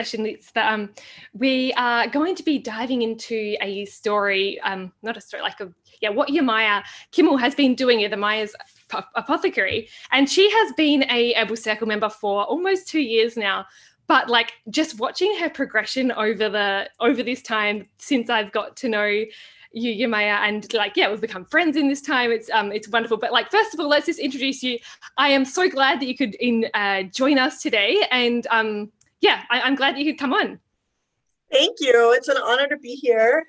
session. It's that we are going to be diving into a story, not a story, what Yemaya Kimmel has been doing at Yemaya's Apothecary. And she has been a Herbal Circle member for almost 2 years now. But like just watching her progression over this time since I've got to know you, Yemaya, and we've become friends in this time. It's wonderful. But like, first of all, let's just introduce you. I am so glad that you could join us today, and I'm glad that you could come on. Thank you. It's an honor to be here.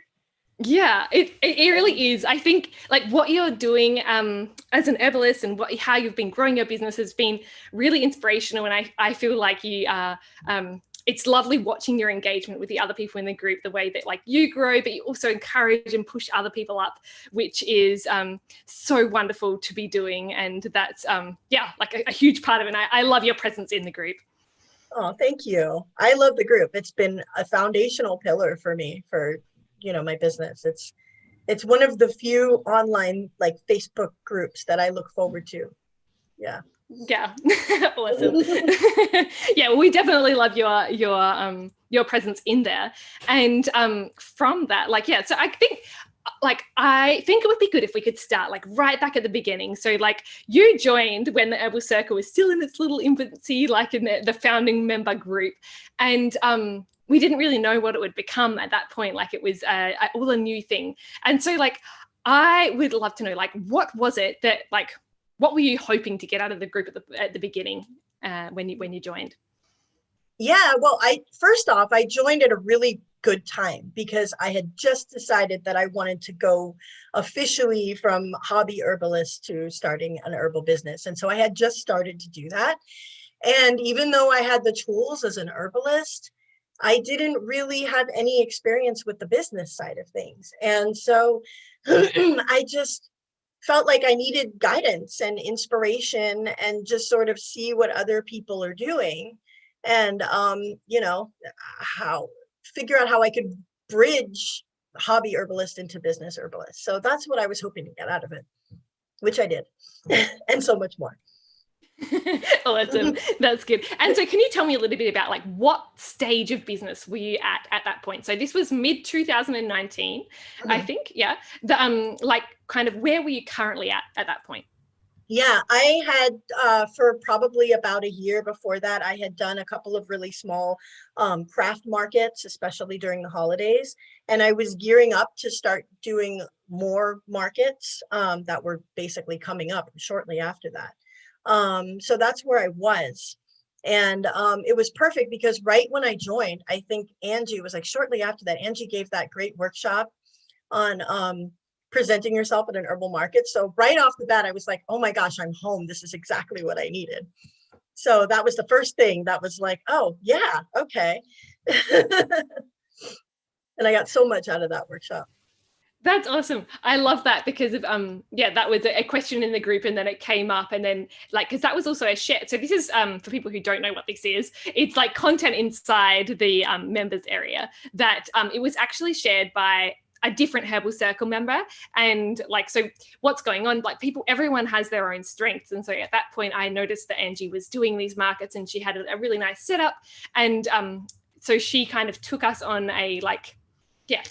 Yeah, it really is. I think like what you're doing as an herbalist and how you've been growing your business has been really inspirational, and I feel like you are. It's lovely watching your engagement with the other people in the group, the way that like you grow, but you also encourage and push other people up, which is so wonderful to be doing. And that's like a huge part of it. And I love your presence in the group. Oh, thank you. I love the group. It's been a foundational pillar for me for, my business. It's one of the few online like Facebook groups that I look forward to. Yeah. Yeah. Awesome. Yeah, well, we definitely love your presence in there. And from that, so I think it would be good if we could start like right back at the beginning. So like you joined when the Herbal Circle was still in its little infancy, like in the founding member group. And we didn't really know what it would become at that point. Like it was all a new thing. And so like, I would love to know, like, what was it that like, what were you hoping to get out of the group at the beginning when you joined? Yeah, well, first off, I joined at a really good time because I had just decided that I wanted to go officially from hobby herbalist to starting an herbal business. And so I had just started to do that. And even though I had the tools as an herbalist, I didn't really have any experience with the business side of things. And so I just felt like I needed guidance and inspiration and just sort of see what other people are doing and, figure out how I could bridge hobby herbalist into business herbalist. So that's what I was hoping to get out of it, which I did, and so much more. Awesome. That's good. And so can you tell me a little bit about like what stage of business were you at that point? So this was mid 2019, I think. Yeah. Like kind of where were you currently at that point? Yeah, I had for probably about a year before that, I had done a couple of really small craft markets, especially during the holidays. And I was gearing up to start doing more markets that were basically coming up shortly after that. So that's where I was. And it was perfect because right when I joined, I think Angie was like shortly after that, Angie gave that great workshop on presenting yourself at an herbal market. So right off the bat, I was like, oh my gosh, I'm home. This is exactly what I needed. So that was the first thing that was like, oh yeah, okay. And I got so much out of that workshop. That's awesome. I love that because of that was a question in the group and then it came up and then like because that was also a share. So this is for people who don't know what this is, it's like content inside the members area that it was actually shared by a different Herbal Circle member. And like, so what's going on? Like everyone has their own strengths. And so at that point, I noticed that Angie was doing these markets and she had a really nice setup. And so she kind of took us on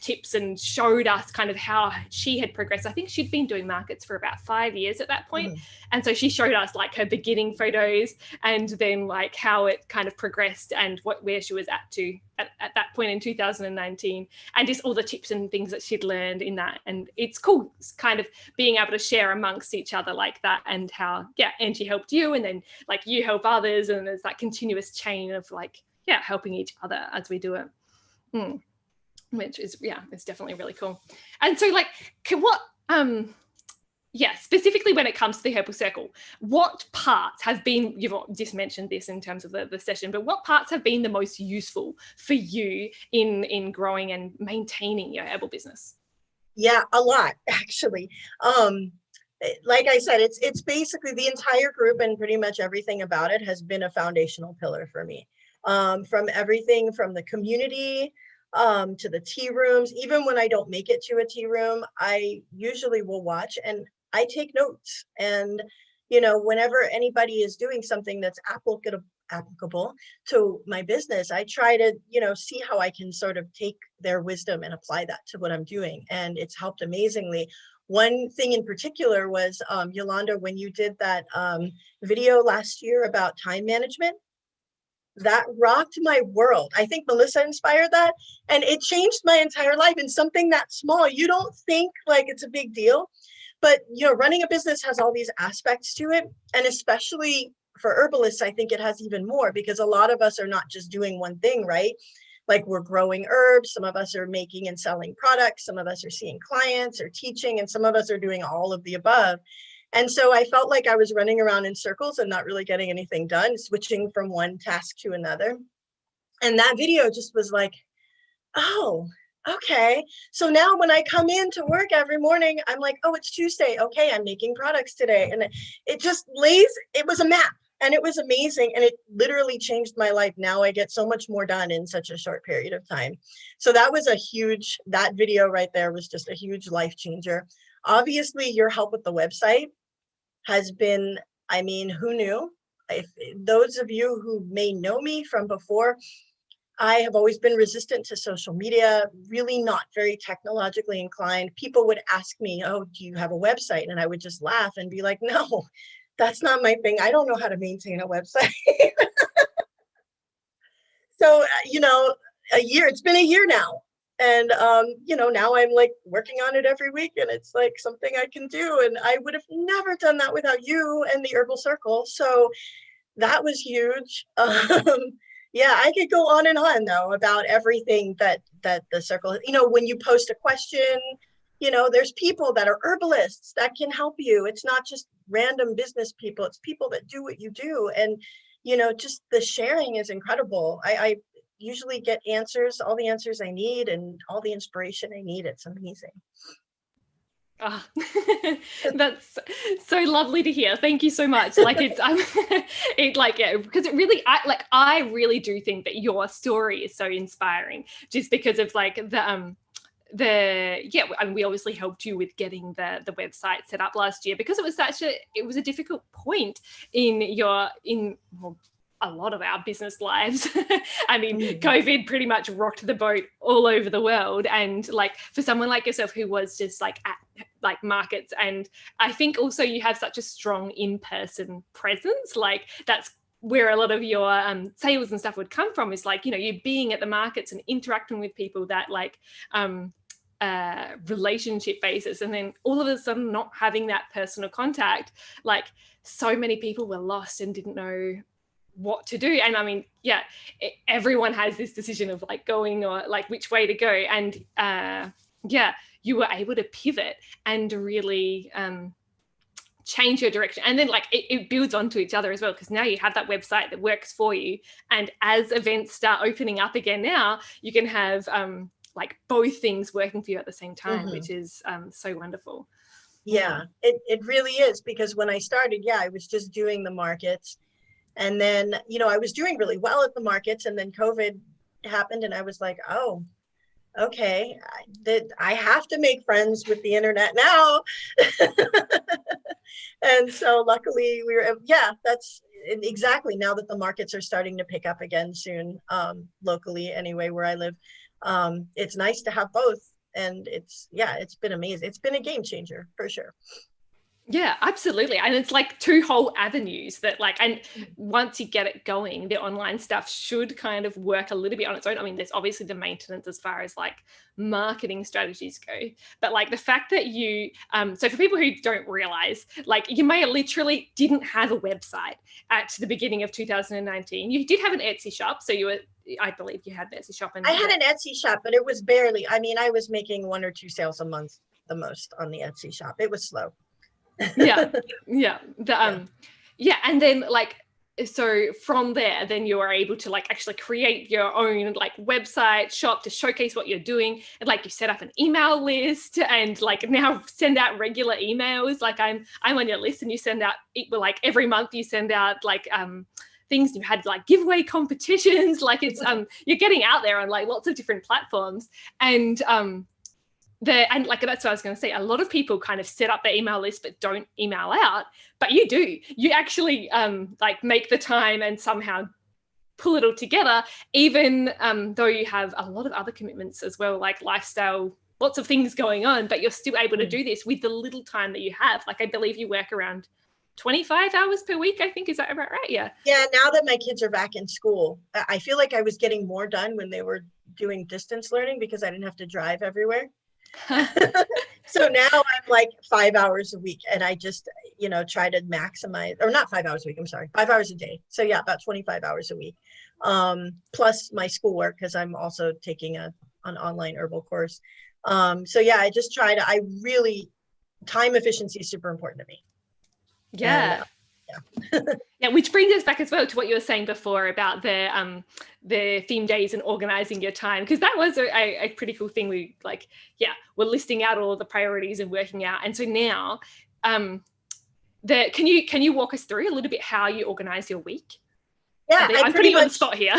tips and showed us kind of how she had progressed. I think she'd been doing markets for about 5 years at that point. And so she showed us like her beginning photos and then like how it kind of progressed and where she was at that point in 2019 and just all the tips and things that she'd learned in that. And it's cool. It's kind of being able to share amongst each other like that and how, Angie helped you and then like you help others. And there's that continuous chain of like, helping each other as we do it. Which is it's definitely really cool. And so like specifically when it comes to the Herbal Circle, what parts have been, you've just mentioned this in terms of the session, but what parts have been the most useful for you in growing and maintaining your herbal business? Yeah, a lot actually. Like I said, it's basically the entire group and pretty much everything about it has been a foundational pillar for me. From everything from the community to the tea rooms. Even when I don't make it to a tea room, I usually will watch and I take notes. And, whenever anybody is doing something that's applicable to my business, I try to, see how I can sort of take their wisdom and apply that to what I'm doing. And it's helped amazingly. One thing in particular was, Yolanda, when you did that video last year about time management, that rocked my world. I think Melissa inspired that, and it changed my entire life. And something that small, you don't think like it's a big deal, but running a business has all these aspects to it. And especially for herbalists, I think it has even more, because a lot of us are not just doing one thing, right? Like, we're growing herbs, some of us are making and selling products, some of us are seeing clients or teaching, and some of us are doing all of the above. And so I felt like I was running around in circles and not really getting anything done, switching from one task to another. And that video just was like, oh, okay. So now when I come in to work every morning, I'm like, oh, it's Tuesday. Okay, I'm making products today. And it just it was a map, and it was amazing. And it literally changed my life. Now I get so much more done in such a short period of time. So that was that video right there was just a huge life changer. Obviously, your help with the website has been, I mean, who knew? If those of you who may know me from before, I have always been resistant to social media, really not very technologically inclined. People would ask me, oh, do you have a website? And I would just laugh and be like, no, that's not my thing. I don't know how to maintain a website. So, it's been a year now. And, now I'm like working on it every week, and it's like something I can do. And I would have never done that without you and the Herbal Circle. So that was huge. Yeah, I could go on and on though about everything that the circle, when you post a question, there's people that are herbalists that can help you. It's not just random business people, it's people that do what you do. And, just the sharing is incredible. I usually get all the answers I need, and all the inspiration I need. It's amazing. Oh, that's so lovely to hear. Thank you so much. Like, it's because it really, I really do think that your story is so inspiring, just because of like I mean, we obviously helped you with getting the website set up last year, because it was a difficult point in a lot of our business lives. I mean, COVID pretty much rocked the boat all over the world. And like, for someone like yourself who was just like at like markets, and I think also you have such a strong in-person presence, like that's where a lot of your sales and stuff would come from, is like, you being at the markets and interacting with people that like relationship basis, and then all of a sudden not having that personal contact, like so many people were lost and didn't know what to do. And I mean, everyone has this decision of like going or like which way to go. And you were able to pivot and really change your direction. And then like it builds onto each other as well, because now you have that website that works for you. And as events start opening up again now, you can have like both things working for you at the same time, which is so wonderful. Yeah, it really is, because when I started, I was just doing the markets. And then, I was doing really well at the markets, and then COVID happened, and I was like, oh, okay, I have to make friends with the internet now. And so luckily that's exactly, now that the markets are starting to pick up again soon, locally anyway, where I live, it's nice to have both. And it's been amazing. It's been a game changer for sure. Yeah, absolutely. And it's like two whole avenues that like, and once you get it going, the online stuff should kind of work a little bit on its own. I mean, there's obviously the maintenance as far as like marketing strategies go, but like the fact that you, so for people who don't realize, like Yemaya literally didn't have a website at the beginning of 2019. You did have an Etsy shop. So I believe you had an Etsy shop. And I had an Etsy shop, but it was barely, I mean, I was making 1 or 2 sales a month, the most, on the Etsy shop. It was slow. And then like, so from there, then you are able to like actually create your own like website shop to showcase what you're doing, and like you set up an email list, and like now send out regular emails. Like I'm on your list, and you send out like every month you send out like things. You had like giveaway competitions, like it's you're getting out there on like lots of different platforms. And and like that's what I was going to say. A lot of people kind of set up their email list but don't email out, but you do. You actually like make the time and somehow pull it all together, even though you have a lot of other commitments as well, like lifestyle, lots of things going on, but you're still able to do this with the little time that you have. Like, I believe you work around 25 hours per week, I think. Is that about right? Yeah. Yeah, now that my kids are back in school, I feel like I was getting more done when they were doing distance learning because I didn't have to drive everywhere. So now I'm like 5 hours a week, and I just, try to maximize, or not 5 hours a week, I'm sorry, 5 hours a day. So yeah, about 25 hours a week. Plus my schoolwork, because I'm also taking an online herbal course. So yeah, I really, time efficiency is super important to me. Yeah. And, yeah, which brings us back as well to what you were saying before about the theme days and organizing your time, because that was a pretty cool thing. We're listing out all of the priorities and working out. And so now, can you walk us through a little bit how you organize your week? Yeah, I'm putting you on the spot here.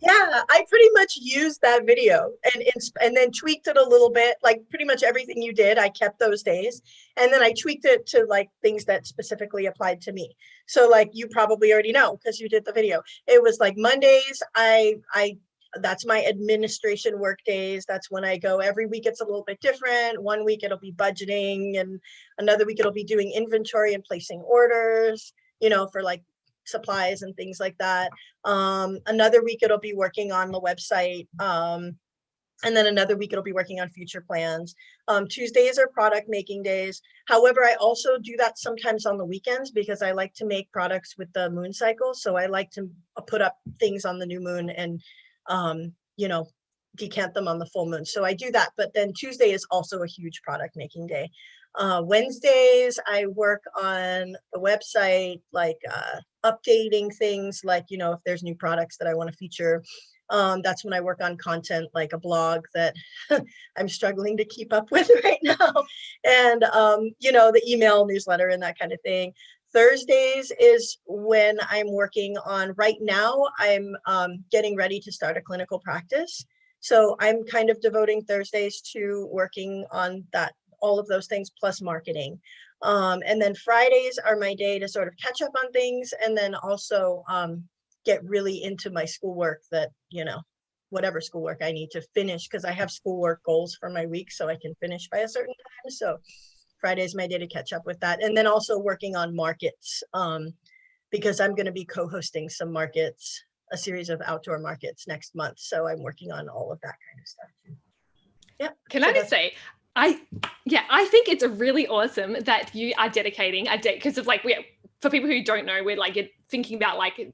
Yeah, I pretty much used that video and then tweaked it a little bit. Like pretty much everything you did, I kept those days. And then I tweaked it to like things that specifically applied to me. So like you probably already know because you did the video. It was like Mondays, that's my administration work days. That's when I go. Every week it's a little bit different. One week it'll be budgeting, and another week it'll be doing inventory and placing orders, for like supplies and things like that. Another week it'll be working on the website, and then another week it'll be working on future plans. Tuesdays are product making days. However, I also do that sometimes on the weekends because I like to make products with the moon cycle. So I like to put up things on the new moon and decant them on the full moon. So I do that. But then Tuesday is also a huge product making day. Wednesdays, I work on the website, like updating things, like, if there's new products that I want to feature. That's when I work on content, like a blog that I'm struggling to keep up with right now. And, the email newsletter and that kind of thing. Thursdays is when I'm working on, right now, I'm getting ready to start a clinical practice. So I'm kind of devoting Thursdays to working on that, all of those things plus marketing. And then Fridays are my day to sort of catch up on things, and then also get really into my schoolwork that, whatever schoolwork I need to finish, because I have schoolwork goals for my week so I can finish by a certain time. So Friday is my day to catch up with that. And then also working on markets, because I'm going to be co-hosting some markets, a series of outdoor markets next month. So I'm working on all of that kind of stuff too. Yeah. Can I just say, I think it's really awesome that you are dedicating a day, because of for people who don't know, we're like thinking about like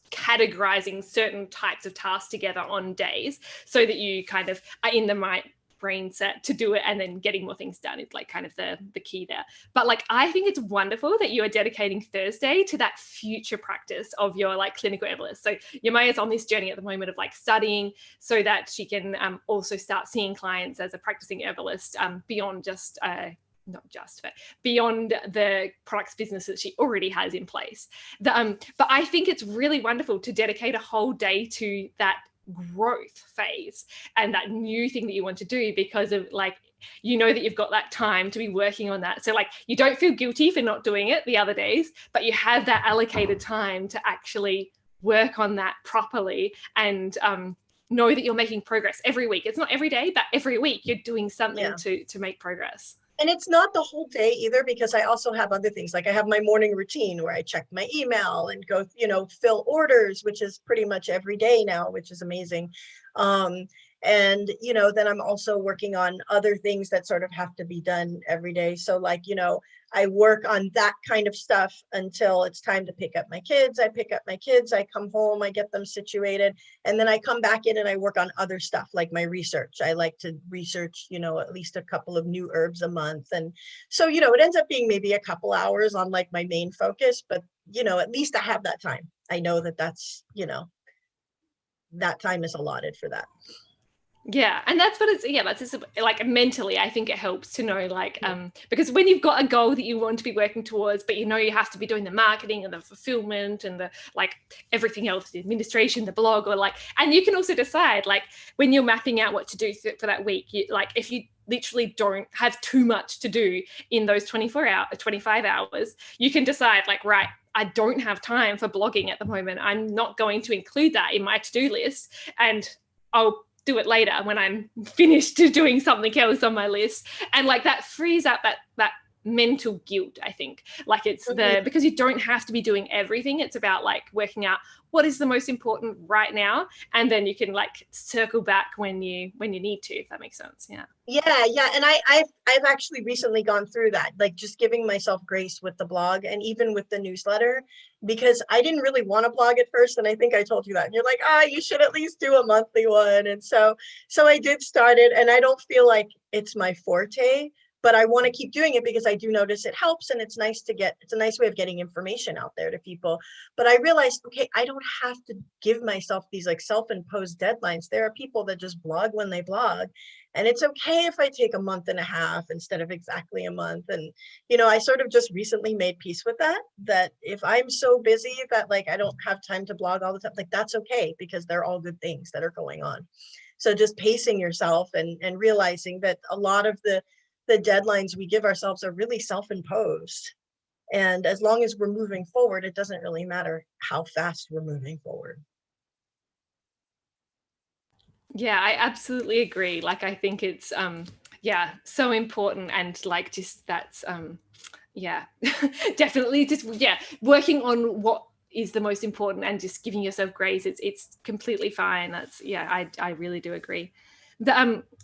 categorizing certain types of tasks together on days so that you kind of are in the right brain set to do it, and then getting more things done is like kind of the key there. But like, I think it's wonderful that you are dedicating Thursday to that future practice of your like clinical herbalist. So Yemaya's on this journey at the moment of like studying so that she can also start seeing clients as a practicing herbalist beyond just beyond the products business that she already has in place. But I think it's really wonderful to dedicate a whole day to that growth phase and that new thing that you want to do, because of like, that you've got that time to be working on that. So like, you don't feel guilty for not doing it the other days, but you have that allocated time to actually work on that properly, and know that you're making progress every week. It's not every day, but every week you're doing something to make progress. And it's not the whole day either, because I also have other things. Like I have my morning routine where I check my email and go, fill orders, which is pretty much every day now, which is amazing. And, then I'm also working on other things that sort of have to be done every day. So like, I work on that kind of stuff until it's time to pick up my kids. I pick up my kids, I come home, I get them situated, and then I come back in and I work on other stuff like my research. I like to research, at least a couple of new herbs a month. And so, it ends up being maybe a couple hours on like my main focus, but, at least I have that time. I know that that's, that time is allotted for that. Yeah, and that's what that's just like mentally, I think it helps to know like because when you've got a goal that you want to be working towards, but you have to be doing the marketing and the fulfillment and the like everything else, the administration, the blog, or like, and you can also decide like when you're mapping out what to do for that week, if you literally don't have too much to do in those 25 hours, you can decide like, right, I don't have time for blogging at the moment. I'm not going to include that in my to-do list, and I'll do it later when I'm finished doing something else on my list. And like that frees up that mental guilt, I think. Like it's because you don't have to be doing everything. It's about like working out what is the most important right now, and then you can like circle back when you need to, if that makes sense. Yeah, and I've actually recently gone through that, like just giving myself grace with the blog and even with the newsletter, because I didn't really want to blog at first, and I think I told you that, and you're like, you should at least do a monthly one. And so I did start it, and I don't feel like it's my forte, but I want to keep doing it because I do notice it helps, and it's a nice way of getting information out there to people. But I realized, okay, I don't have to give myself these like self-imposed deadlines. There are people that just blog when they blog, and it's okay if I take a month and a half instead of exactly a month. And, I sort of just recently made peace with that if I'm so busy that like I don't have time to blog all the time, like that's okay, because they're all good things that are going on. So just pacing yourself and realizing that a lot of the deadlines we give ourselves are really self-imposed. And as long as we're moving forward, it doesn't really matter how fast we're moving forward. Yeah, I absolutely agree. Like, I think it's, so important. And like, just that's, definitely just, working on what is the most important and just giving yourself grace. It's completely fine. That's, I really do agree.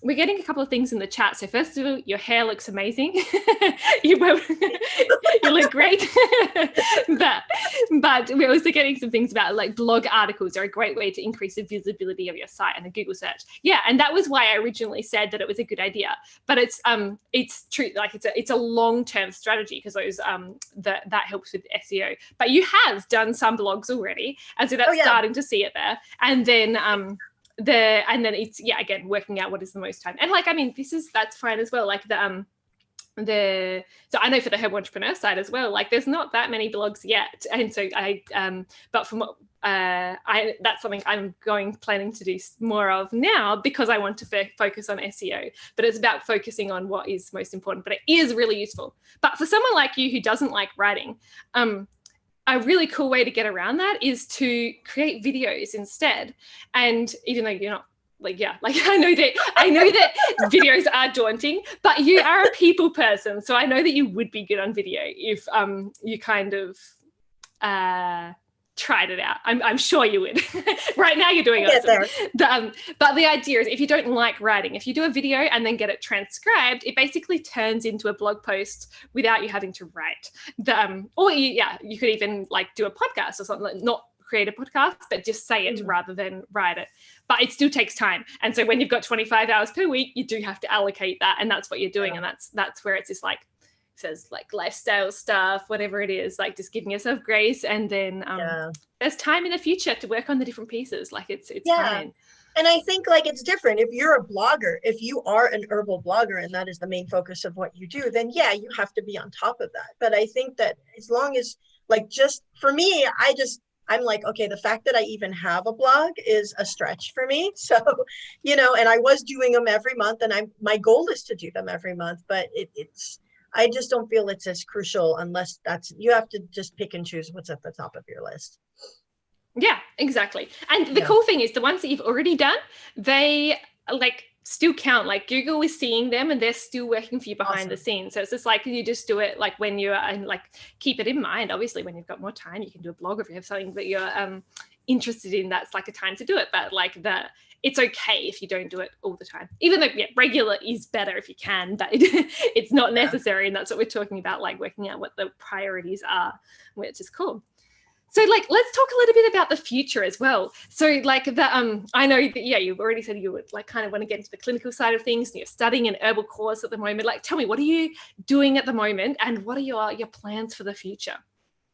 We're getting a couple of things in the chat. So first of all, your hair looks amazing. you look great. but we're also getting some things about like blog articles are a great way to increase the visibility of your site and a Google search. Yeah, and that was why I originally said that it was a good idea. But it's true, like it's a long-term strategy, because those that helps with SEO. But you have done some blogs already, and so that's starting to see it there. And then it's again working out what is the most time, and like I mean that's fine as well. Like so I know for the Herbal Entrepreneur side as well, like there's not that many blogs yet, and so but from what that's something I'm planning to do more of now, because I want to focus on SEO. But it's about focusing on what is most important. But it is really useful. But for someone like you who doesn't like writing, a really cool way to get around that is to create videos instead. And even though you're not I know that videos are daunting, but you are a people person. So I know that you would be good on video if you kind of tried it out. I'm sure you would. Right now you're doing awesome. But the idea is, if you don't like writing, if you do a video and then get it transcribed, it basically turns into a blog post without you having to write. You could even like do a podcast or something, like not create a podcast, but just say it rather than write it. But it still takes time. And so when you've got 25 hours per week, you do have to allocate that. And that's what you're doing. And that's where it's just like, says like lifestyle stuff, whatever it is, like just giving yourself grace. And then there's time in the future to work on the different pieces. Like it's fine. And I think like it's different. If you're a blogger, if you are an herbal blogger and that is the main focus of what you do, then you have to be on top of that. But I think that as long as like, just for me, I'm like, okay, the fact that I even have a blog is a stretch for me. So, and I was doing them every month, and my goal is to do them every month, but I just don't feel it's as crucial unless you have to just pick and choose what's at the top of your list. Yeah, exactly. And the cool thing is the ones that you've already done, they like still count. Like Google is seeing them and they're still working for you behind the scenes. So it's just like, you just do it like when you're, and like keep it in mind. Obviously, when you've got more time, you can do a blog if you have something that you're interested in. That's like a time to do it. But like it's okay if you don't do it all the time, even though regular is better if you can, but it's not necessary. And that's what we're talking about, like working out what the priorities are, which is cool. So like, let's talk a little bit about the future as well. So like I know that, you've already said you would like kind of want to get into the clinical side of things, and you're studying an herbal course at the moment. Like, tell me, what are you doing at the moment, and what are your plans for the future?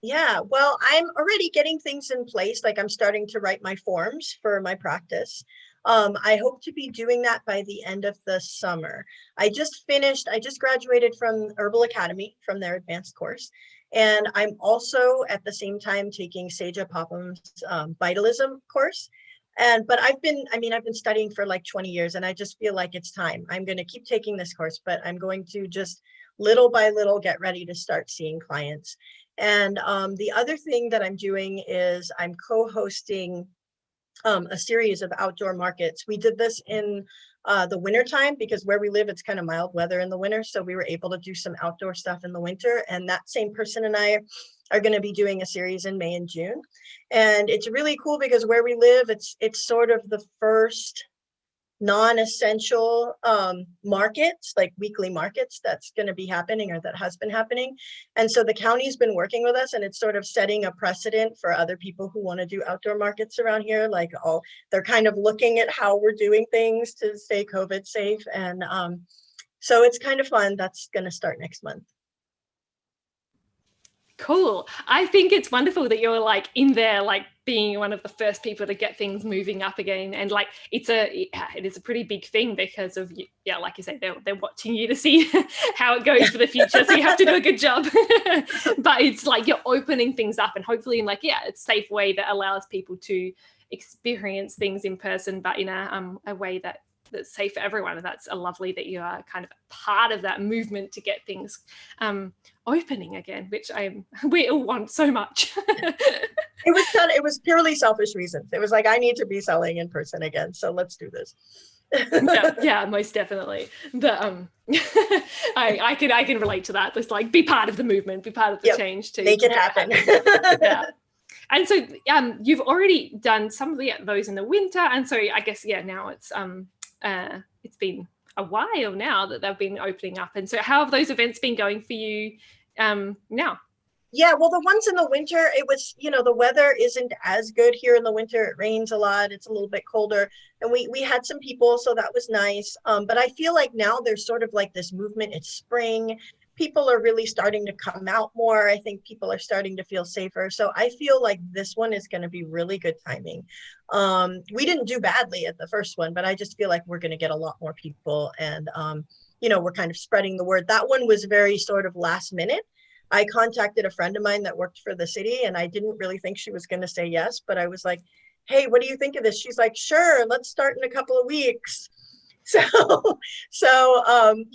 Yeah, well, I'm already getting things in place. Like I'm starting to write my forms for my practice. I hope to be doing that by the end of the summer. I just graduated from Herbal Academy, from their advanced course. And I'm also at the same time taking Seja Popham's Vitalism course. But I've been studying for like 20 years, and I just feel like it's time. I'm going to keep taking this course, but I'm going to just little by little get ready to start seeing clients. And the other thing that I'm doing is I'm co-hosting a series of outdoor markets. We did this in the winter time because where we live, it's kind of mild weather in the winter. So we were able to do some outdoor stuff in the winter. And that same person and I are going to be doing a series in May and June. And it's really cool because where we live, it's sort of the first non-essential markets, like weekly markets, that's going to be happening, or that has been happening. And so the county's been working with us, and it's sort of setting a precedent for other people who want to do outdoor markets around here. Like, they're kind of looking at how we're doing things to stay COVID safe. And so it's kind of fun. That's going to start next month. Cool. I think it's wonderful that you're like in there, like being one of the first people to get things moving up again. And like, it is a pretty big thing because of, yeah, like you say, they're watching you to see how it goes for the future. So you have to do a good job. But it's like you're opening things up, and hopefully in like, yeah, it's a safe way that allows people to experience things in person, but in a way that's safe for everyone. And that's lovely that you are kind of part of that movement to get things opening again, which we all want so much. It was purely selfish reasons. It was like, I need to be selling in person again, so let's do this. yeah, most definitely. I can relate to that. Just like be part of the movement, be part of the change too. Make it happen. Yeah. And so you've already done some of those in the winter, and so I guess now it's been a while now that they've been opening up. And so how have those events been going for you now? Yeah, well, the ones in the winter, it was, the weather isn't as good here in the winter. It rains a lot. It's a little bit colder. And we had some people, so that was nice. But I feel like now there's sort of like this movement. It's spring. People are really starting to come out more. I think people are starting to feel safer. So I feel like this one is going to be really good timing. We didn't do badly at the first one, but I just feel like we're going to get a lot more people. And, we're kind of spreading the word. That one was very sort of last minute. I contacted a friend of mine that worked for the city, and I didn't really think she was going to say yes, but I was like, hey, what do you think of this? She's like, sure, let's start in a couple of weeks. So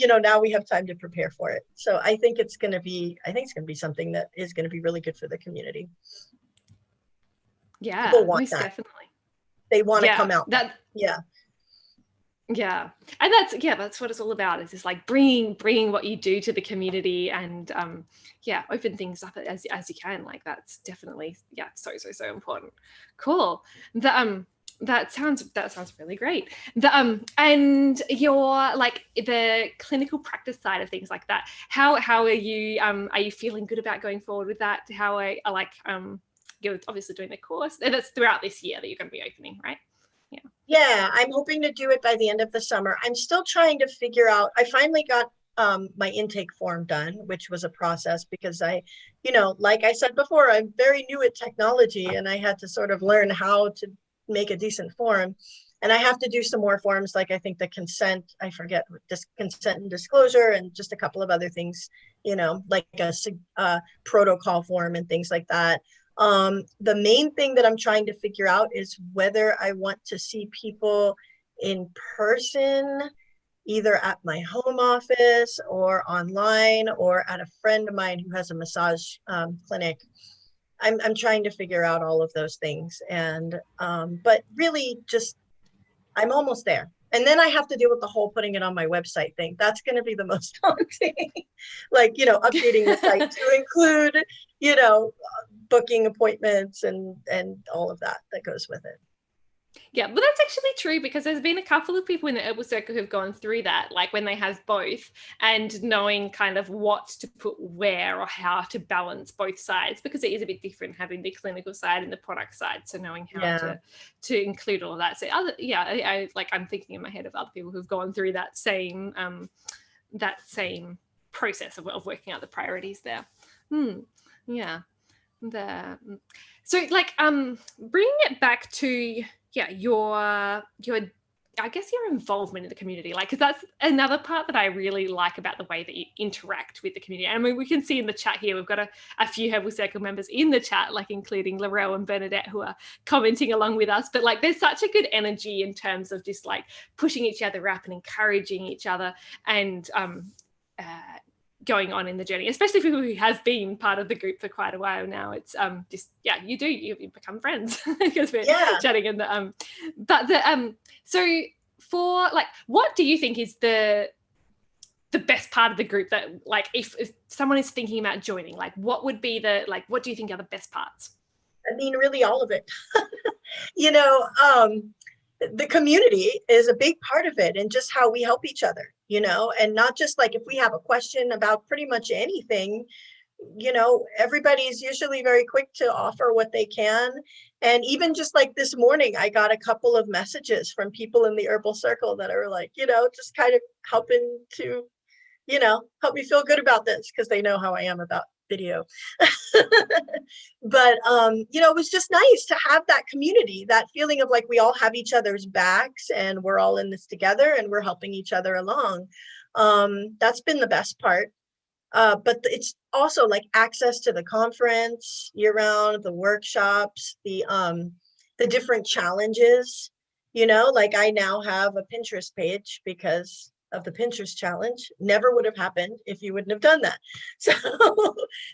now we have time to prepare for it. So I think it's going to be something that is going to be really good for the community. Yeah, people want most that. Definitely. They want to come out. Yeah, and that's what it's all about. It's just like bringing what you do to the community, and open things up as you can. Like that's definitely so important. Cool. That sounds really great. And your like the clinical practice side of things like that. How are you feeling good about going forward with that? How are you're obviously doing the course, and that's throughout this year that you're going to be opening, right? Yeah, I'm hoping to do it by the end of the summer. I'm still trying to figure out. I finally got my intake form done, which was a process because like I said before, I'm very new at technology, and I had to sort of learn how to make a decent form. And I have to do some more forms, like I think the consent, I forget, consent and disclosure, and just a couple of other things, like a protocol form and things like that. The main thing that I'm trying to figure out is whether I want to see people in person, either at my home office or online, or at a friend of mine who has a massage clinic. I'm trying to figure out all of those things. And but really just I'm almost there. And then I have to deal with the whole putting it on my website thing. That's going to be the most daunting. Like, updating the site to include, booking appointments and all of that goes with it. Yeah, but that's actually true, because there's been a couple of people in the Herbal Circle who've gone through that, like when they have both, and knowing kind of what to put where or how to balance both sides, because it is a bit different having the clinical side and the product side. So knowing how to include all of that. So I'm thinking in my head of other people who've gone through that same process of working out the priorities there. So like bringing it back to your I guess your involvement in the community, like, because that's another part that I really like about the way that you interact with the community. I mean, we can see in the chat here, we've got a few Herbal Circle members in the chat, like including Laurel and Bernadette, who are commenting along with us. But like, there's such a good energy in terms of just like pushing each other up and encouraging each other, and going on in the journey, especially for people who have been part of the group for quite a while now. It's just, yeah, you become friends because we're chatting in the but the so for like, what do you think is the best part of the group, that like if someone is thinking about joining, like what would be the, like, what do you think are the best parts? I mean, really all of it. You know, the community is a big part of it, and just how we help each other, you know, and not just like if we have a question about pretty much anything, you know, everybody's usually very quick to offer what they can. And even just like this morning, I got a couple of messages from people in the Herbal Circle that are like, you know, just kind of helping to, you know, help me feel good about this, because they know how I am about video. But you know, it was just nice to have that community, that feeling of like we all have each other's backs and we're all in this together and we're helping each other along. That's been the best part. But it's also like access to the conference year round, the workshops, the different challenges, you know, like I now have a Pinterest page because of the Pinterest challenge. Never would have happened if you wouldn't have done that.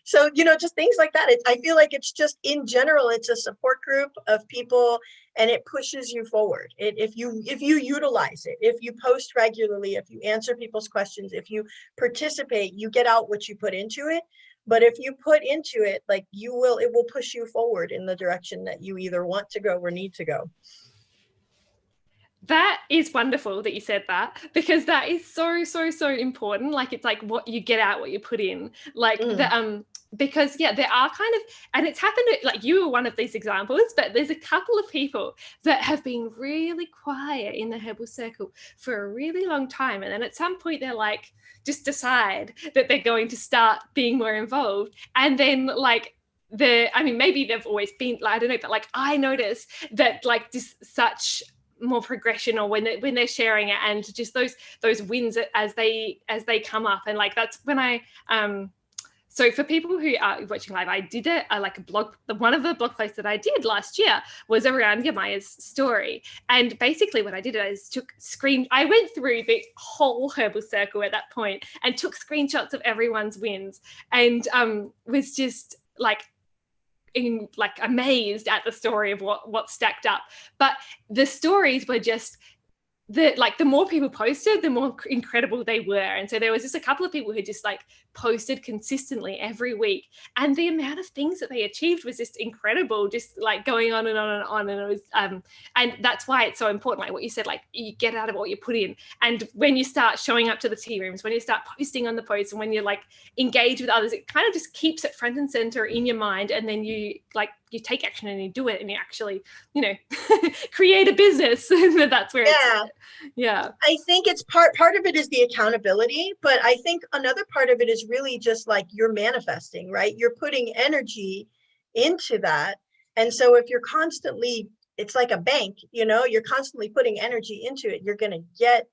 So, you know, just things like that. I feel like it's just, in general, it's a support group of people, and it pushes you forward. If you utilize it, if you post regularly, if you answer people's questions, if you participate, you get out what you put into it. But if you put into it, like it will push you forward in the direction that you either want to go or need to go. That is wonderful that you said that, because that is so, so, so important. Like, it's like what you get out, what you put in, like because yeah, there are kind of, and it's happened, like you were one of these examples, but there's a couple of people that have been really quiet in the Herbal Circle for a really long time. And then at some point they're like, just decide that they're going to start being more involved. And then like, I mean, maybe they've always been, like, I don't know, but like I notice that like just such more progression, or when they're sharing it, and just those wins as they come up. And like, that's when I so for people who are watching live, I did like a blog. One of the blog posts that I did last year was around Yemaya's story. And basically what I did is I went through the whole Herbal Circle at that point and took screenshots of everyone's wins, and was just like amazed at the story of what stacked up. But the stories were just the more people posted, the more incredible they were. And so there was just a couple of people who just like posted consistently every week, and the amount of things that they achieved was just incredible, just like going on and on and on. And it was and that's why it's so important, like what you said, like you get out of what you put in. And when you start showing up to the tea rooms, when you start posting on the posts, and when you like engage with others, it kind of just keeps it front and center in your mind. And then you take action and you do it, and you actually, you know, create a business. That's where I think it's part of it is the accountability, but I think another part of it is really just like you're manifesting, right? You're putting energy into that. And so if you're constantly, it's like a bank, you know, you're constantly putting energy into it, you're going to get,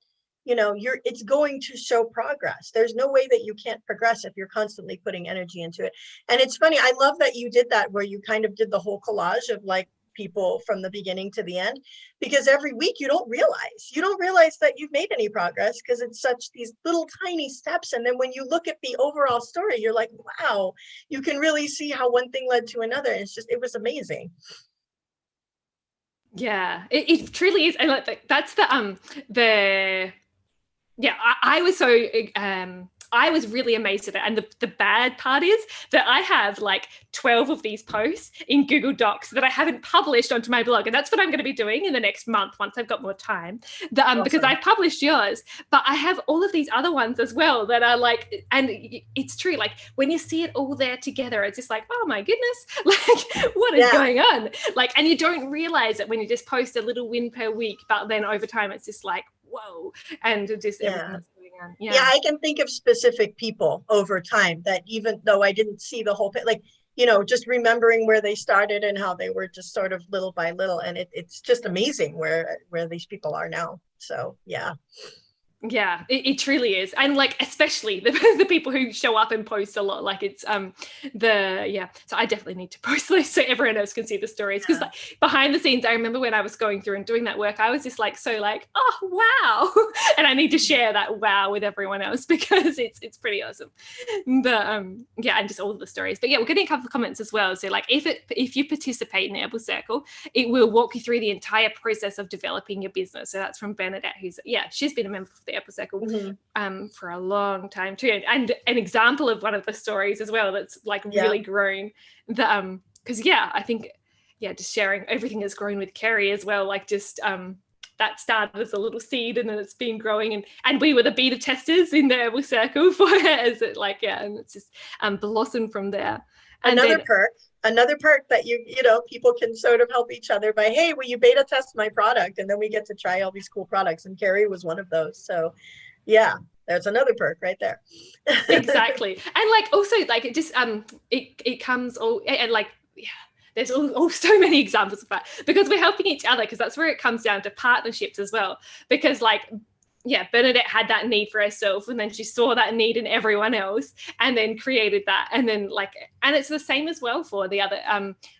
you know, it's going to show progress. There's no way that you can't progress if you're constantly putting energy into it. And it's funny, I love that you did that, where you kind of did the whole collage of like people from the beginning to the end, because every week you don't realize that you've made any progress, because it's such these little tiny steps. And then when you look at the overall story, you're like, wow, you can really see how one thing led to another. And it was amazing. Yeah, it truly is. And like that's the yeah, I was so I was really amazed at it. And the bad part is that I have like 12 of these posts in Google Docs that I haven't published onto my blog. And that's what I'm going to be doing in the next month once I've got more time. Awesome. Because I published yours, but I have all of these other ones as well that are like, and it's true, like when you see it all there together, it's just like, oh my goodness, like what is going on? Like, and you don't realize it when you just post a little win per week, but then over time it's just like, whoa, and just everything that's going on. Yeah, I can think of specific people over time that, even though I didn't see the whole like just remembering where they started and how they were just sort of little by little. And it's just amazing where these people are now. So, yeah. Yeah, it truly is. And like, especially the people who show up and post a lot, like it's so I definitely need to post those so everyone else can see the stories, because like behind the scenes, I remember when I was going through and doing that work, I was just like, so like, oh wow. And I need to share that wow with everyone else, because it's pretty awesome. But yeah, and just all of the stories. But yeah, we're getting a couple of comments as well. So like, if you participate in the Herbal Circle, it will walk you through the entire process of developing your business. So that's from Bernadette, she's been a member of the Herbal Circle for a long time too, and an example of one of the stories as well that's like really grown. Because I think just sharing everything has grown with Kerry as well. Like just that started as a little seed, and then it's been growing, and we were the beta testers in the Herbal Circle for it, as it and it's just blossomed from there. And another perk that people can sort of help each other by, hey, will you beta test my product? And then we get to try all these cool products. And Kerry was one of those. So yeah, there's another perk right there. Exactly. And like, also like, it just, it comes all, and like, there's all so many examples of that, because we're helping each other, because that's where it comes down to partnerships as well. Because like, Bernadette had that need for herself, and then she saw that need in everyone else, and then created that. And then like, and it's the same as well for the other,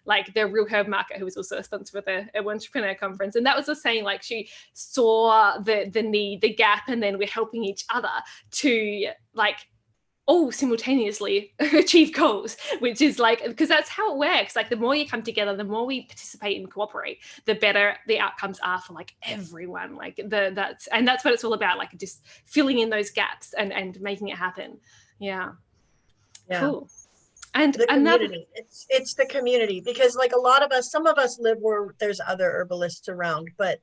like the Real Herb Market, who was also a sponsor of the Entrepreneur Conference. And that was the same, like she saw the need, the gap, and then we're helping each other to like all simultaneously achieve goals, which is like, because that's how it works. Like the more you come together, the more we participate and cooperate, the better the outcomes are for like everyone. Like that's what it's all about, like just filling in those gaps and making it happen. Yeah. Cool. And the community, it's the community, because like some of us live where there's other herbalists around, but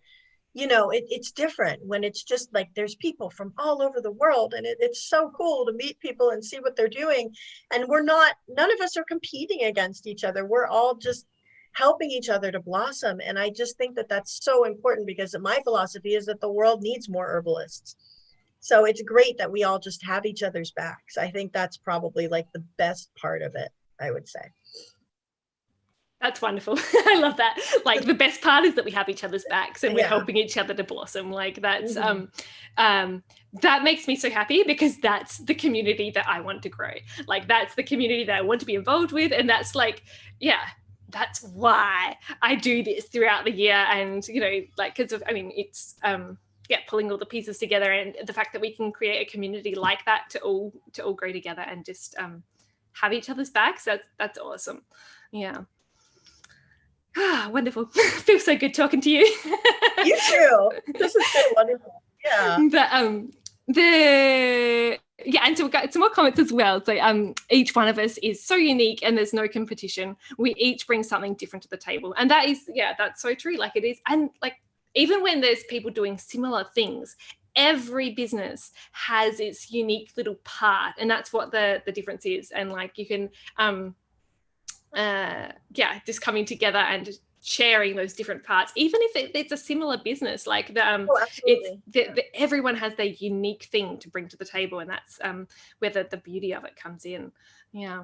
it's different when it's just like there's people from all over the world, and it's so cool to meet people and see what they're doing. And none of us are competing against each other. We're all just helping each other to blossom. And I just think that that's so important, because my philosophy is that the world needs more herbalists. So it's great that we all just have each other's backs. I think that's probably like the best part of it, I would say. That's wonderful. I love that. Like the best part is that we have each other's backs, and we're helping each other to blossom. Like that's that makes me so happy, because that's the community that I want to grow. Like that's the community that I want to be involved with. And that's like, that's why I do this throughout the year. And, like, because it's pulling all the pieces together, and the fact that we can create a community like that to all grow together and just have each other's backs. That's awesome. Yeah. Wonderful. Feels so good talking to you. You too. This has been wonderful. Yeah. And so we've got some more comments as well. So each one of us is so unique, and there's no competition. We each bring something different to the table. And that is, that's so true. Like it is. And like, even when there's people doing similar things, every business has its unique little part. And that's what the difference is. And like, you can, just coming together and sharing those different parts, even if it's a similar business, like everyone has their unique thing to bring to the table, and that's where the beauty of it comes in. Yeah,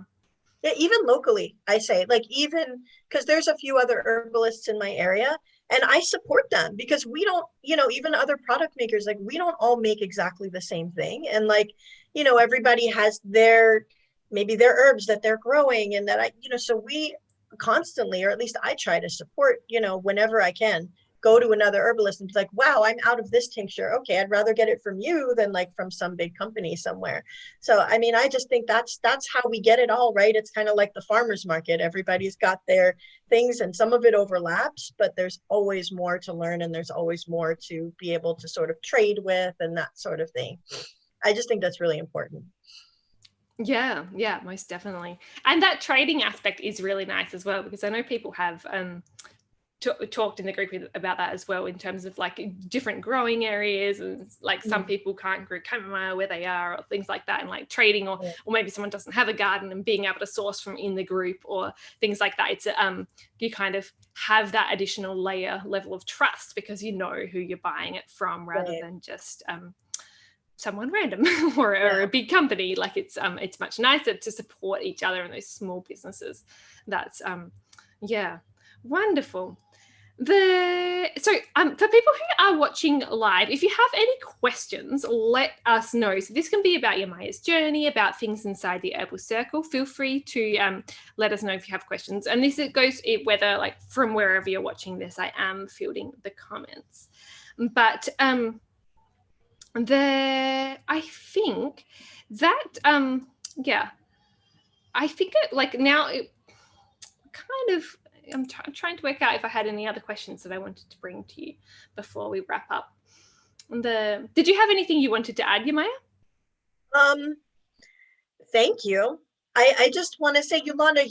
even locally, I say, like, even because there's a few other herbalists in my area, and I support them, because we don't, even other product makers, like we don't all make exactly the same thing, and like, everybody has maybe their herbs that they're growing, and that so we constantly, or at least I try to support, whenever I can, go to another herbalist and be like, wow, I'm out of this tincture. Okay, I'd rather get it from you than like from some big company somewhere. So, I just think that's how we get it all, right? It's kind of like the farmer's market. Everybody's got their things, and some of it overlaps, but there's always more to learn, and there's always more to be able to sort of trade with and that sort of thing. I just think that's really important. Yeah, most definitely. And that trading aspect is really nice as well, because I know people have talked in the group about that as well, in terms of like different growing areas, and like some people can't grow chamomile where they are, or things like that, and like trading, or maybe someone doesn't have a garden, and being able to source from in the group or things like that. It's you kind of have that additional level of trust, because you know who you're buying it from, rather than just someone random or a big company. Like it's much nicer to support each other in those small businesses. That's wonderful. For people who are watching live, if you have any questions, let us know. So this can be about Yemaya's journey, about things inside the Herbal Circle. Feel free to let us know if you have questions. And this goes whether like from wherever you're watching this, I am fielding the comments. But I think that I think it like now it kind of. I'm trying to work out if I had any other questions that I wanted to bring to you before we wrap up. Did you have anything you wanted to add, Yemaya? Thank you. I just want to say, Yolanda,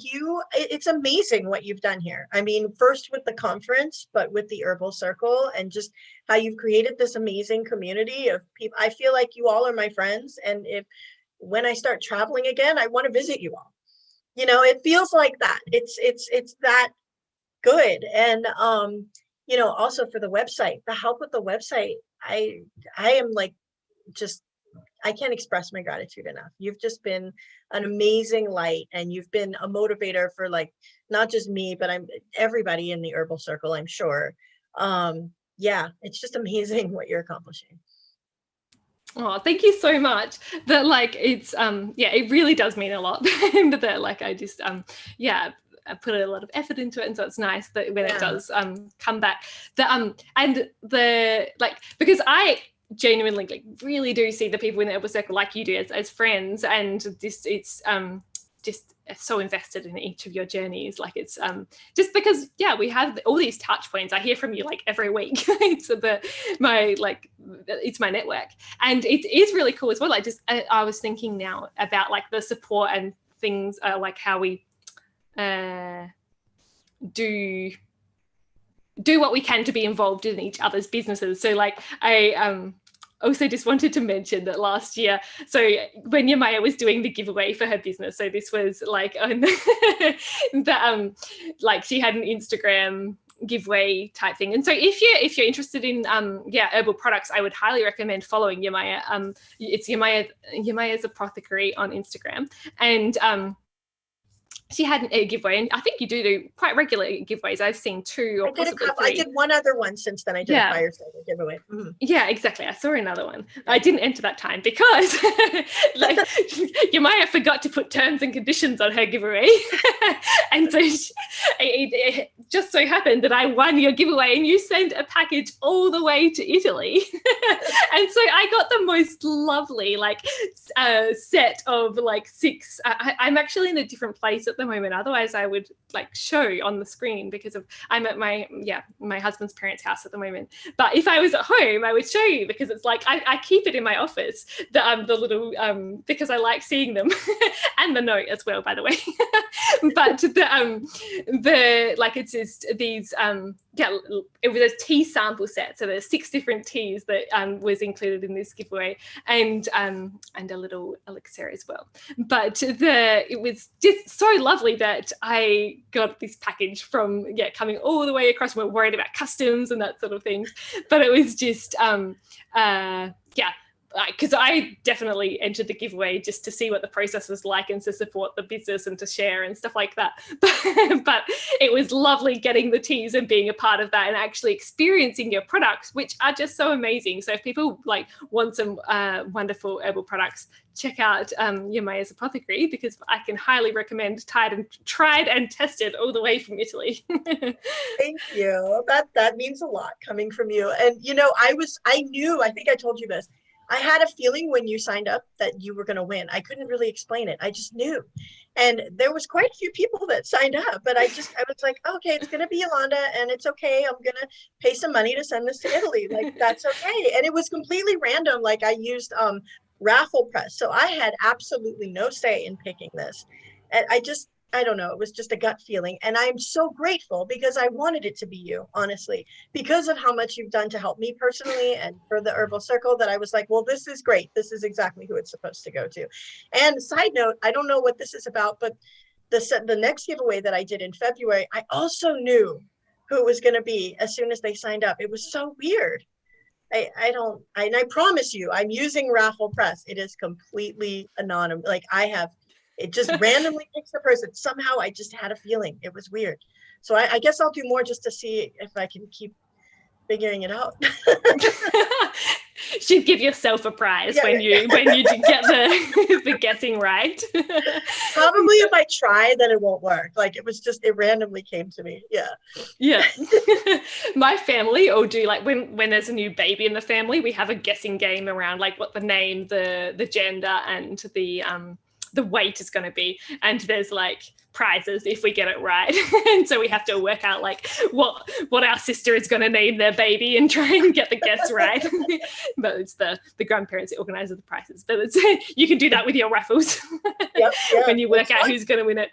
it's amazing what you've done here. I mean, first with the conference, but with the Herbal Circle and just how you've created this amazing community of people. I feel like you all are my friends. And when I start traveling again, I want to visit you all. You know, it feels like that. It's that good. And also for the website, the help with the website, I am like, just I can't express my gratitude enough. You've just been an amazing light, and you've been a motivator for like not just me, but everybody in the Herbal Circle, I'm sure. It's just amazing what you're accomplishing. Oh, thank you so much. That like it's it really does mean a lot. That like I just I put a lot of effort into it, and so it's nice that when it does come back. Because I genuinely like really do see the people in the Herbal Circle like you do as friends, and it's just so invested in each of your journeys. Like it's just because we have all these touch points. I hear from you like every week. It's my network, and it is really cool as well. Like I was thinking now about like the support and things like how we do what we can to be involved in each other's businesses. So like I also just wanted to mention that last year, so when Yemaya was doing the giveaway for her business, so this was like like she had an Instagram giveaway type thing. And so if you're interested in herbal products, I would highly recommend following Yemaya. It's Yemaya's Apothecary on Instagram, and she had a giveaway, and I think you do quite regular giveaways. I've seen 2 or possibly 3. I did one other one since then. I did a fire starter giveaway. Mm-hmm. Yeah, exactly. I saw another one. I didn't enter that time because like Yemaya forgot to put terms and conditions on her giveaway. And so it just so happened that I won your giveaway, and you sent a package all the way to Italy. And so I got the most lovely like set of like 6. I'm actually in a different place at the moment. Otherwise I would like show on the screen because I'm at my husband's parents' house at the moment. But if I was at home, I would show you because it's like I keep it in my office, the little because I like seeing them and the note as well, by the way. But the like it's just these it was a tea sample set, so there's 6 different teas that was included in this giveaway, and a little elixir as well. But it was just so lovely that I got this package from coming all the way across. We're worried about customs and that sort of things, but it was just because I definitely entered the giveaway just to see what the process was like and to support the business and to share and stuff like that. But it was lovely getting the teas and being a part of that and actually experiencing your products, which are just so amazing. So if people like want some wonderful herbal products, check out Yemaya's Apothecary, because I can highly recommend tried and tested all the way from Italy. Thank you. That means a lot coming from you. And I think I told you this. I had a feeling when you signed up that you were going to win. I couldn't really explain it. I just knew. And there was quite a few people that signed up, but I was like, okay, it's going to be Yolanda, and it's okay. I'm going to pay some money to send this to Italy. Like, that's okay. And it was completely random. Like I used raffle press. So I had absolutely no say in picking this. And I don't know, it was just a gut feeling. And I'm so grateful because I wanted it to be you, honestly, because of how much you've done to help me personally and for the Herbal Circle, that I was like, well, this is great. This is exactly who it's supposed to go to. And side note, I don't know what this is about, but the next giveaway that I did in February, I also knew who it was going to be as soon as they signed up. It was so weird. I don't, and I promise you, I'm using Raffle Press. It is completely anonymous. Like it just randomly picks the person. Somehow I just had a feeling. It was weird. So I guess I'll do more just to see if I can keep figuring it out. Should give yourself a prize when you get the guessing right. Probably if I try, then it won't work. Like it randomly came to me. Yeah. My family all do, like when there's a new baby in the family, we have a guessing game around like what the name, the gender, and the weight is going to be, and there's like prizes if we get it right. And so we have to work out like what our sister is going to name their baby and try and get the guess right. But it's the grandparents that organize the prizes. But you can do that with your raffles. Yep, when you work out who's going to win it.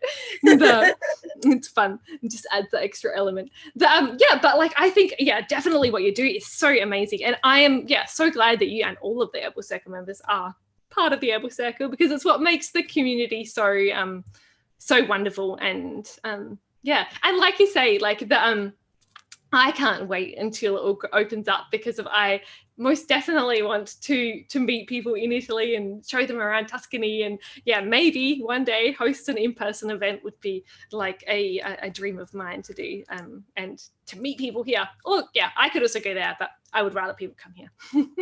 It's fun. It just adds the extra element. But like I think definitely what you do is so amazing, and I am so glad that you and all of the Herbal Circle members are part of the Herbal Circle, because it's what makes the community so wonderful. And and like you say, like I can't wait until it all opens up, because I most definitely want to meet people in Italy and show them around Tuscany, and maybe one day host an in-person event would be like a dream of mine to do, and to meet people here. Or I could also go there, but I would rather people come here.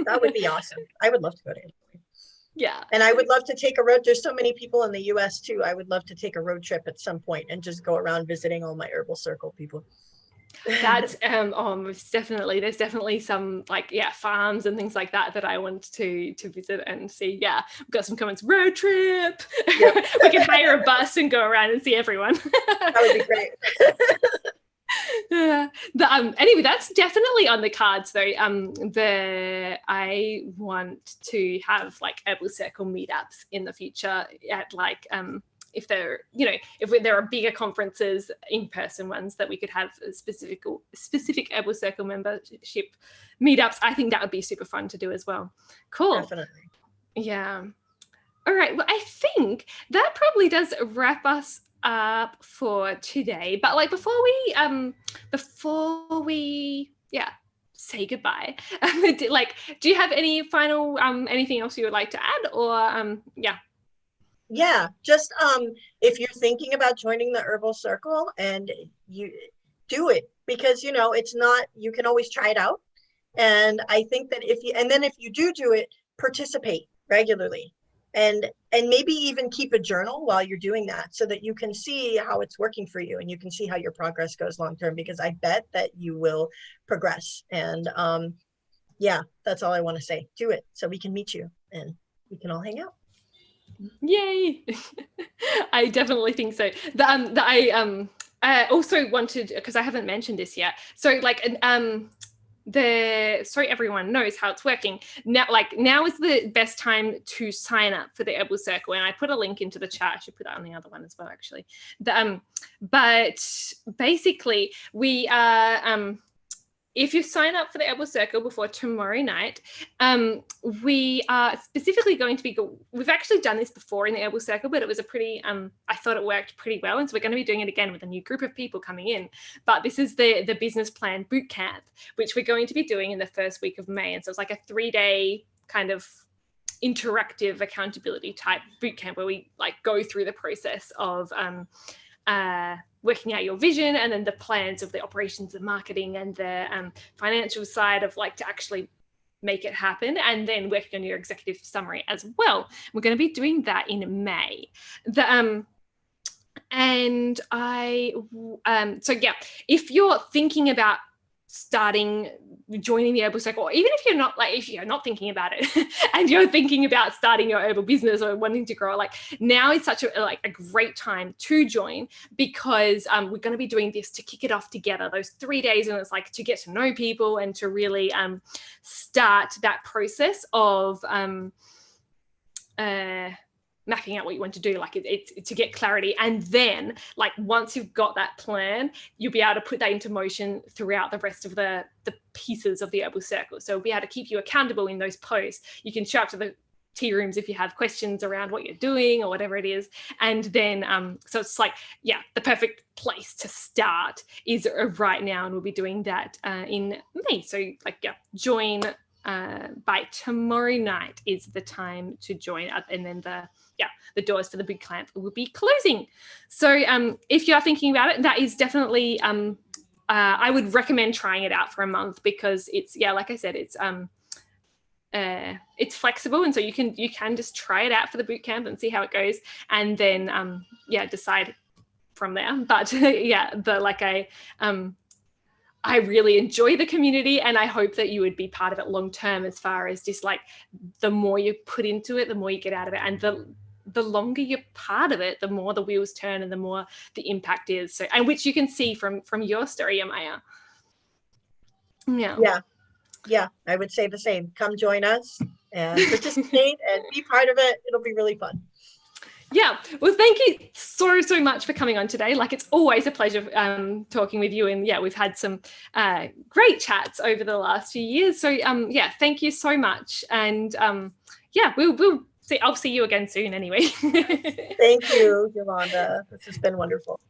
That would be awesome. I would love to go to Italy. Yeah. And I would love to take a road. There's so many people in the US too. I would love to take a road trip at some point and just go around visiting all my Herbal Circle people. That's most definitely. There's definitely some like farms and things like that I want to visit and see. We've got some comments. Road trip. Yep. We can hire a bus and go around and see everyone. That would be great. Anyway, that's definitely on the cards though. I want to have like Herbal Circle meetups in the future at like if there are bigger conferences, in-person ones, that we could have a specific Herbal Circle membership meetups. I think that would be super fun to do as well. Cool. Definitely. Yeah. All right. Well, I think that probably does wrap us up for today. But like before we say goodbye, like, do you have any final anything else you would like to add, or just if you're thinking about joining the Herbal Circle, and you do it, because it's not, you can always try it out. And I think that if you do it, participate regularly, and maybe even keep a journal while you're doing that, so that you can see how it's working for you and you can see how your progress goes long term, because I bet that you will progress. And that's all I want to say. Do it so we can meet you and we can all hang out. Yay. I definitely think so. I also wanted, because I haven't mentioned this yet, so like so everyone knows how it's working now. Like now is the best time to sign up for the Herbal Circle, and I put a link into the chat. I should put that on the other one as well, actually. But basically we are if you sign up for the Herbal Circle before tomorrow night, we are specifically going to be, we've actually done this before in the Herbal Circle, but it was a pretty, I thought it worked pretty well. And so we're going to be doing it again with a new group of people coming in. But this is the business plan boot camp, which we're going to be doing in the first week of May. And so it's like a 3-day kind of interactive accountability type boot camp, where we like go through the process of working out your vision, and then the plans of the operations and marketing and the financial side of like to actually make it happen, and then working on your executive summary as well. We're going to be doing that in May. If you're thinking about joining the Herbal Circle, or even if you're not thinking about it and you're thinking about starting your herbal business or wanting to grow, like now is such a great time to join, because we're going to be doing this to kick it off together, those 3 days, and it's like to get to know people and to really start that process of mapping out what you want to do, like it's to get clarity. And then like once you've got that plan, you'll be able to put that into motion throughout the rest of the pieces of the Herbal Circle. So we'll be able to keep you accountable in those posts. You can show up to the tea rooms if you have questions around what you're doing or whatever it is. And then so it's like the perfect place to start is right now, and we'll be doing that in May. So join by tomorrow night is the time to join, and then the doors for the boot camp will be closing. So if you are thinking about it, that is definitely I would recommend trying it out for a month, because it's, like I said, it's flexible, and so you can just try it out for the boot camp and see how it goes, and then decide from there. But I really enjoy the community, and I hope that you would be part of it long term, as far as just like the more you put into it, the more you get out of it, and the longer you're part of it, the more the wheels turn and the more the impact is. So, and which you can see from your story, Yemaya. Yeah, I would say the same. Come join us and participate and be part of it. It'll be really fun. Yeah, well, thank you so much for coming on today. Like, it's always a pleasure talking with you, and we've had some great chats over the last few years. So thank you so much, and we'll see. I'll see you again soon, anyway. Thank you, Yolanda. This has been wonderful.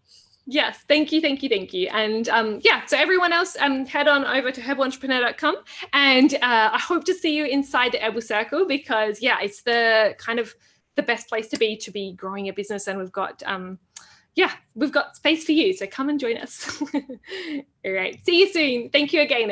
Yes, thank you. And so everyone else, head on over to herbalentrepreneur.com, and I hope to see you inside the Herbal Circle, because it's the kind of the best place to be growing a business, and we've got space for you, so come and join us. All right, see you soon. Thank you again.